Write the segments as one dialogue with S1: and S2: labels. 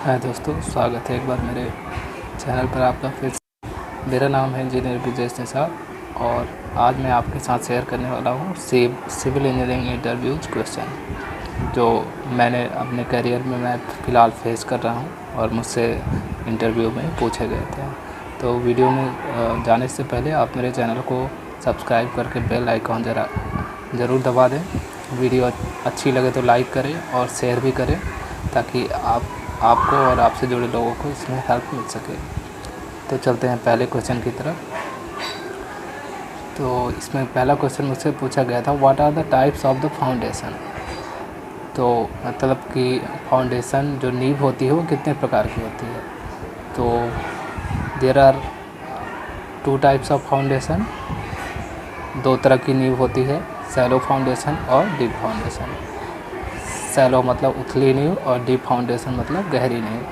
S1: हाय दोस्तों, स्वागत है एक बार मेरे चैनल पर आपका फिर से। मेरा नाम है इंजीनियर ब्रिजेश निषाद और आज मैं आपके साथ शेयर करने वाला हूँ सिविल इंजीनियरिंग इंटरव्यूज क्वेश्चन जो मैंने अपने करियर में मैं फ़िलहाल फेस कर रहा हूँ और मुझसे इंटरव्यू में पूछे गए थे। तो वीडियो में जाने से पहले आप मेरे चैनल को सब्सक्राइब करके बेल आइकॉन ज़रूर दबा दें। वीडियो अच्छी लगे तो लाइक करें और शेयर भी करें ताकि आपको और आपसे जुड़े लोगों को इसमें हेल्प मिल सके। तो चलते हैं पहले क्वेश्चन की तरफ। तो इसमें पहला क्वेश्चन मुझसे पूछा गया था, what are the types of the foundation. तो मतलब कि फाउंडेशन जो नींव होती है वो कितने प्रकार की होती है। तो there are 2 types of foundation. 2 तरह की नींव होती है, शैलो फाउंडेशन और डीप फाउंडेशन। शैलो मतलब उथली नींव और डीप फाउंडेशन मतलब गहरी नींव।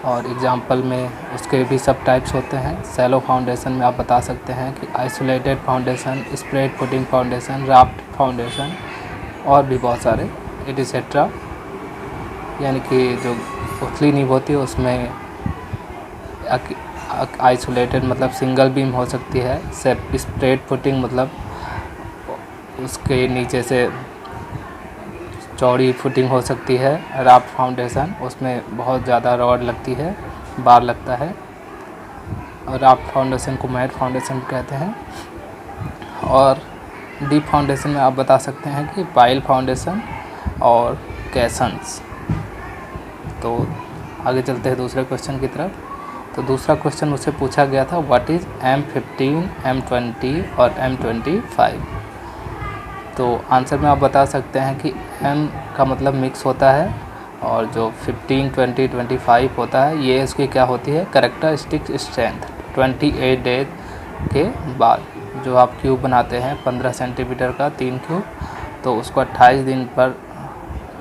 S1: और एग्जांपल में उसके भी सब टाइप्स होते हैं। शैलो फाउंडेशन में आप बता सकते हैं कि isolated foundation, spread footing foundation, raft foundation और भी बहुत सारे एटसेट्रा। यानी कि जो उथली नींव होती है उसमें आइसोलेटेड मतलब सिंगल बीम हो सकती है। स्प्रेड फुटिंग मतलब उसके नीचे से चौड़ी फुटिंग हो सकती है। राफ्ट फाउंडेशन उसमें बहुत ज़्यादा रॉड लगती है, बार लगता है। और राफ्ट फाउंडेशन को मैट फाउंडेशन कहते हैं। और डीप फाउंडेशन में आप बता सकते हैं कि पाइल फाउंडेशन और कैसन्स। तो आगे चलते हैं दूसरे क्वेश्चन की तरफ। तो दूसरा क्वेश्चन मुझसे पूछा गया था, व्हाट इज़ M15, M20 और M25। तो आंसर में आप बता सकते हैं कि M का मतलब मिक्स होता है और जो 15, 20, 25 होता है ये इसकी क्या होती है, कैरेक्टरिस्टिक स्ट्रेंथ। 28 डेज के बाद जो आप क्यूब बनाते हैं 15 सेंटीमीटर का 3 क्यूब, तो उसको 28 दिन पर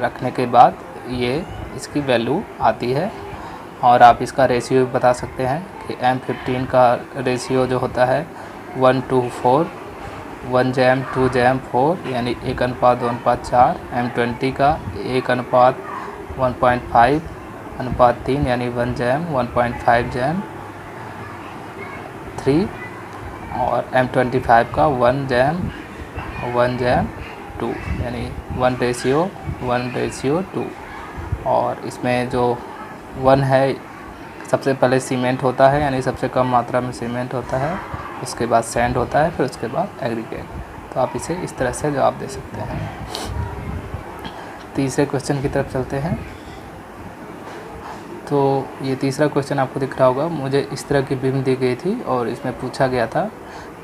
S1: रखने के बाद ये इसकी वैल्यू आती है। और आप इसका रेशियो भी बता सकते हैं कि M15 का रेशियो जो होता है 1:4, 1:2:4 यानी 1:2:4। M20 का 1:1.5/3 यानी 1:1.5/3। और M25 का 1:1:2 यानी 1:1:2। और इसमें जो 1 है, सबसे पहले सीमेंट होता है यानी सबसे कम मात्रा में सीमेंट होता है, उसके बाद सैंड होता है, फिर उसके बाद एग्रीगेट। तो आप इसे इस तरह से जवाब दे सकते हैं। तीसरे क्वेश्चन की तरफ चलते हैं। तो ये तीसरा क्वेश्चन आपको दिख रहा होगा। मुझे इस तरह की बीम दी गई थी और इसमें पूछा गया था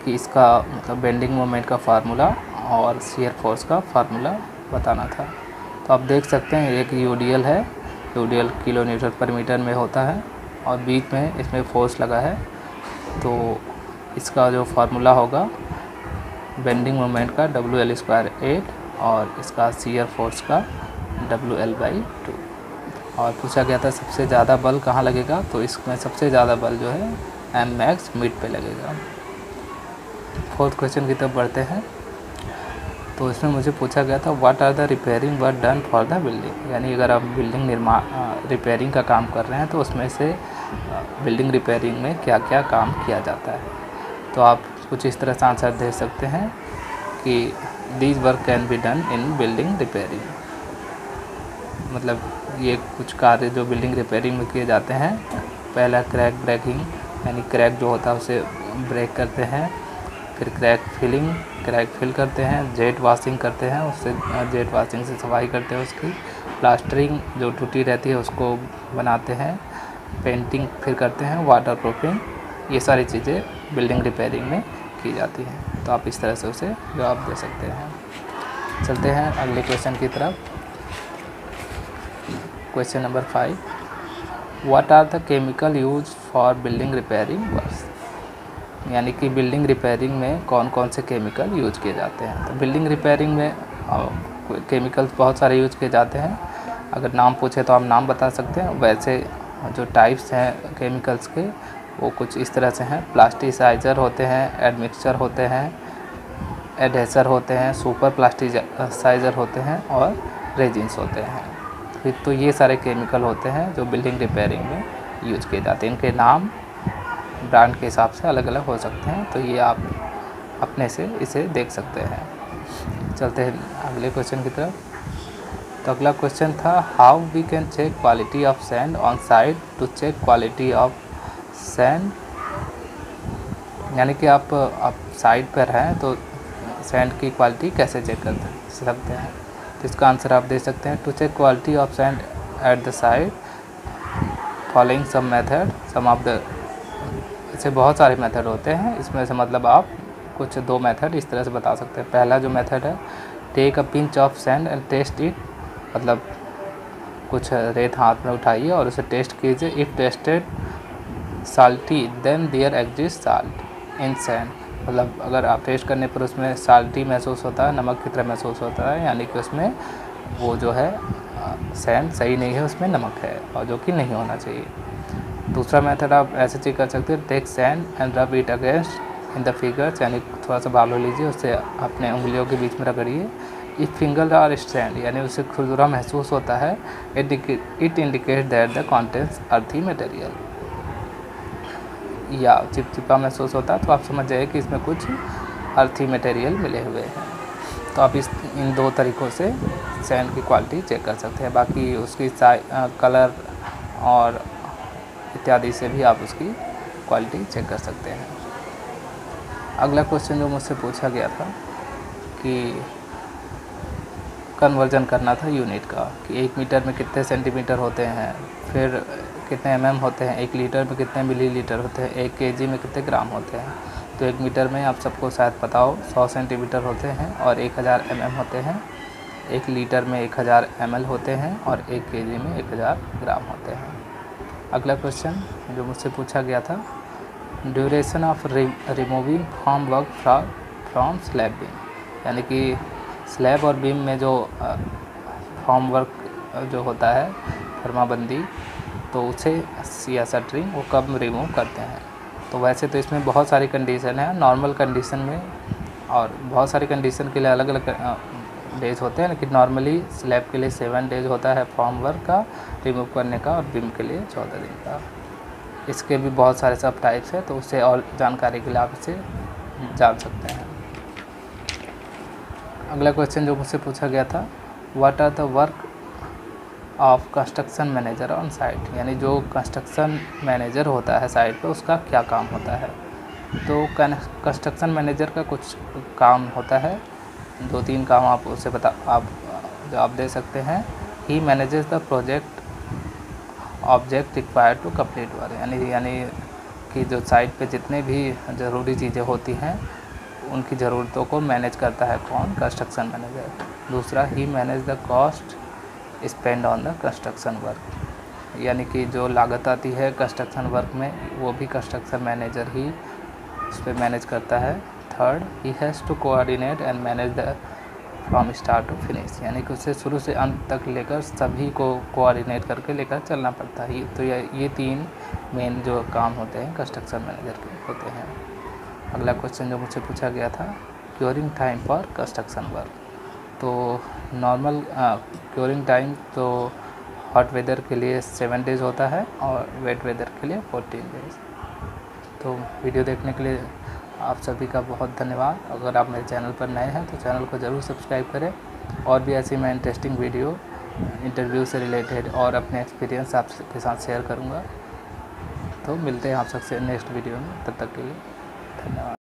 S1: कि इसका मतलब बेंडिंग मोमेंट का फार्मूला और शियर फोर्स का फार्मूला बताना था। तो आप देख सकते हैं एक यूडीएल है, यूडीएल किलोमीटर पर मीटर में होता है और बीच में इसमें फोर्स लगा है। तो इसका जो फार्मूला होगा बेंडिंग मोमेंट का WL² 8 और इसका शियर फोर्स का WL/2। और पूछा गया था सबसे ज़्यादा बल कहाँ लगेगा। तो इसमें सबसे ज़्यादा बल जो है Mmax मिड पे लगेगा। फोर्थ क्वेश्चन की तरफ बढ़ते हैं। तो इसमें मुझे पूछा गया था, what are the repairing work done for the building. यानी अगर आप बिल्डिंग रिपेयरिंग का काम कर रहे हैं तो उसमें से बिल्डिंग रिपेयरिंग में क्या क्या काम किया जाता है। तो आप कुछ इस तरह से आंसर दे सकते हैं कि these work can be done in building repairing. मतलब ये कुछ कार्य जो बिल्डिंग रिपेयरिंग में किए जाते हैं। पहला क्रैक ब्रेकिंग यानी क्रैक जो होता है उसे ब्रेक करते हैं। फिर क्रैक फिल करते हैं। जेट वॉशिंग करते हैं, उससे जेट वॉशिंग से सफाई करते हैं उसकी। प्लास्टरिंग जो टूटी रहती है उसको बनाते हैं। पेंटिंग फिर करते हैं। वाटर प्रूफिंग, ये सारी चीज़ें बिल्डिंग रिपेयरिंग में की जाती हैं। तो आप इस तरह से उसे जवाब दे सकते हैं। चलते हैं अगले क्वेश्चन की तरफ। Question number 5, what are the chemical use for building repairing works. यानी कि बिल्डिंग रिपेयरिंग में कौन कौन से केमिकल यूज किए जाते हैं। तो बिल्डिंग रिपेयरिंग में केमिकल्स बहुत सारे यूज किए जाते हैं। अगर नाम पूछे तो आप नाम बता सकते हैं। वैसे जो टाइप्स हैं केमिकल्स के वो कुछ इस तरह से हैं। प्लास्टिसाइज़र होते हैं, एडमिक्सचर होते हैं, एडहेसर होते हैं, सुपर प्लास्टिसाइज़र होते हैं और रेजिन्स होते हैं। फिर तो ये सारे केमिकल होते हैं जो बिल्डिंग रिपेयरिंग में यूज किए जाते हैं। इनके नाम ब्रांड के हिसाब से अलग अलग हो सकते हैं, तो ये आप अपने से इसे देख सकते हैं। चलते हैं अगले क्वेश्चन की तरफ। तो अगला क्वेश्चन था, how we can check quality of sand on site to check quality of sand. यानी कि आप साइट पर हैं तो सैंड की क्वालिटी कैसे चेक कर सकते हैं। तो इसका आंसर आप दे सकते हैं, to check quality of sand at the site following some method some of the. इससे बहुत सारे मेथड होते हैं, इसमें से मतलब आप कुछ 2 मेथड इस तरह से बता सकते हैं। पहला जो मेथड है, take a pinch of sand and test it, मतलब कुछ रेत हाथ में उठाइए और उसे टेस्ट कीजिए। If tested salty then there exist salt in sand, मतलब अगर आप टेस्ट करने पर उसमें साल्टी महसूस होता है, नमक की तरह महसूस होता है, यानी कि उसमें वो जो है सैंड सही नहीं है, उसमें नमक है और जो कि नहीं होना चाहिए। दूसरा मेथड आप ऐसे चेक कर सकते हैं, take sand and rub it against in the fingers, यानी थोड़ा सा बालू लीजिए, उससे अपने उंगलियों के बीच में रगड़िए। इफ़ फिंगर आर स्ट्रैंड, यानी उसे खुरदुरा महसूस होता है, it indicate that the contents अर्थी मटेरियल, या चिपचिपा महसूस होता है तो आप समझ जाइए कि इसमें कुछ अर्थी मटेरियल मिले हुए हैं। तो आप इन 2 तरीक़ों से सैंड की क्वालिटी चेक कर सकते हैं। बाकी उसकी कलर और इत्यादि से भी आप उसकी क्वालिटी चेक कर सकते हैं। अगला क्वेश्चन जो मुझसे पूछा गया था कि कन्वर्जन करना था यूनिट का, कि 1 मीटर में कितने सेंटीमीटर होते हैं, फिर कितने एमएम होते हैं, 1 लीटर में कितने मिलीलीटर होते हैं, 1 केजी में कितने ग्राम होते हैं। तो 1 मीटर में आप सबको शायद पता हो 100 सेंटीमीटर होते हैं और 1000 एमएम होते हैं। 1 लीटर में 1000 ml होते हैं और 1 केजी में 1000 ग्राम होते हैं। अगला क्वेश्चन जो मुझसे पूछा गया था, duration of removing form work from slab beam, यानी कि स्लैब और बीम में जो फॉर्म वर्क जो होता है फर्माबंदी, तो उसे या शटरिंग वो कब रिमूव करते हैं। तो वैसे तो इसमें बहुत सारी कंडीशन है, नॉर्मल कंडीशन में और बहुत सारी कंडीशन के लिए अलग अलग डेज होते हैं, लेकिन नॉर्मली स्लैब के लिए 7 डेज होता है फॉर्म वर्क का रिमूव करने का, और बीम के लिए 14 दिन का। इसके भी बहुत सारे सब टाइप्स है, तो उससे और जानकारी के लिए आप इसे जान सकते हैं। अगला क्वेश्चन जो मुझसे पूछा गया था, what are the work of construction manager on site, यानी जो कंस्ट्रक्शन मैनेजर होता है साइट पे उसका क्या काम होता है। तो कंस्ट्रक्शन मैनेजर का कुछ काम होता है, 2-3 काम आप उसे आप दे सकते हैं। He manages the project object required to complete work, यानी कि जो साइट पे जितने भी ज़रूरी चीज़ें होती हैं उनकी ज़रूरतों को मैनेज करता है कौन, कंस्ट्रक्शन मैनेजर। दूसरा, he manage the cost spend on the construction work, यानी कि जो लागत आती है कंस्ट्रक्शन वर्क में वो भी कंस्ट्रक्शन मैनेजर ही उस पर मैनेज करता है। Third, he has to coordinate and manage the from start to finish, यानी कि उसे शुरू से अंत तक लेकर सभी को कोऑर्डिनेट करके लेकर चलना पड़ता है। तो ये 3 मेन जो काम होते हैं कंस्ट्रक्शन मैनेजर के होते हैं। अगला क्वेश्चन जो मुझसे पूछा गया था, curing time for construction work. तो नॉर्मल क्योरिंग टाइम तो हॉट वेदर के लिए 7 डेज़ होता है और वेट वेदर के लिए 14 डेज़। तो वीडियो देखने के लिए आप सभी का बहुत धन्यवाद। अगर आप मेरे चैनल पर नए हैं तो चैनल को ज़रूर सब्सक्राइब करें, और भी ऐसी मैं इंटरेस्टिंग वीडियो इंटरव्यू से रिलेटेड और अपने एक्सपीरियंस आपके साथ शेयर करूँगा। तो मिलते हैं आप सबसे नेक्स्ट वीडियो में, तब तक के लिए धन्यवाद।